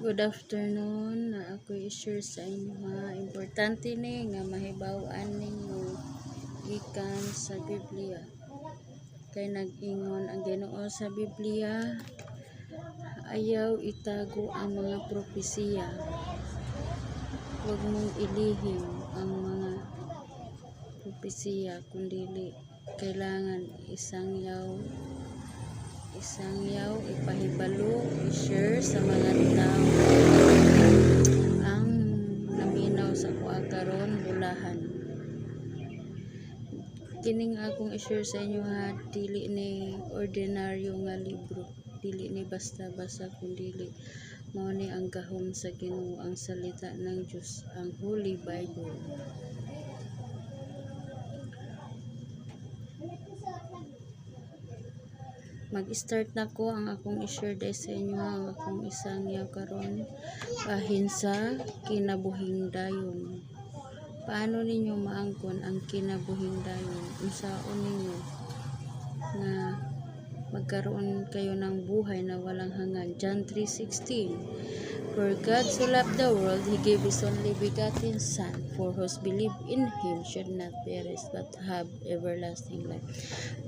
Good afternoon, na ako i-share sa inyo ha. Importante ni nga mahibaw-an ninyo gikan sa Biblia. Kay nag-ingon ang Ginoo sa Biblia, ayaw itago ang mga propesiya. Huwag mong ilihim ang mga propesiya, kundili kailangan isangyaw, ipahibalo, i-share sa mga tao ang naminaw sa kuha karon bulahan. Kining akong i-share sa inyo ha, dili ni ordinaryo nga libro, dili ni basta-basta, kundi mao ni ang gahom sa Ginoo, ang salita ng Diyos, ang Holy Bible. Mag-start na ko ang akong i-share dahil sa inyo ang akong isangyaw karon bahin sa kinabuhing dayon. Paano ninyo maangkon ang kinabuhing dayon? Unsaon ninyo nga magkaroon kayo ng buhay na walang hanggan? John 3:16. For God so loved the world, He gave His only begotten Son, for whose believe in Him should not perish but have everlasting life.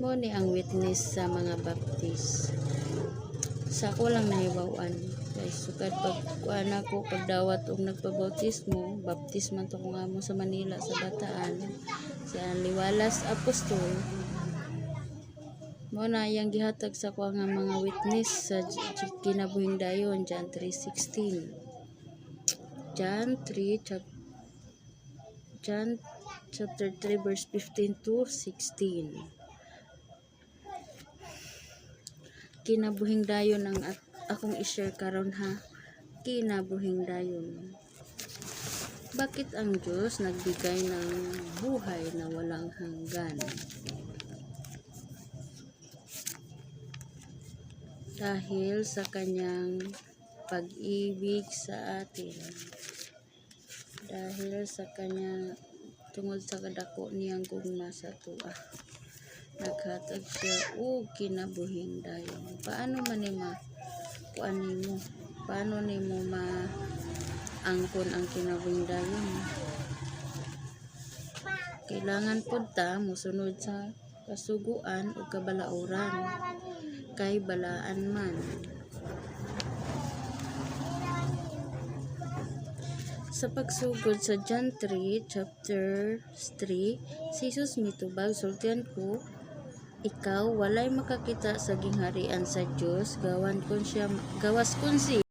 Mo ni ang witness sa mga baptist. Sa ko lang nahibawan. Kay sukad pagkuan ako pagdawat og nagpabautismo, baptisman to ko nga mo sa Manila sa Bataan. Si Liwalas Apostol. Mo na yang gihatag sa ko nga mga witness sa kinabuhing dayon, John 3:16. John chapter 3 verse 15 to 16. Kinabuhing dayon ang akong i-share karon ha. Kinabuhing dayon. Bakit ang Diyos nagbigay ng buhay na walang hanggan? Dahil sa kanyang pag-ibig sa atin. Dahil sa kanya, tungod sa kadako niyang gugma sa tuwa, naghatag siya og kinabuhing dayon. Paano man ni kuan nimo? Paano nimo maangkon ang kinabuhing dayon? Kailangan pud ta mosunod sa kasuguan ug kabalauran, kay balaan man. Sa pagsugod sa John 3 chapter 3, si Jesus mitubag, sultihan ko, ikaw walay makakita sa gingharian sa Dios gawas kun siya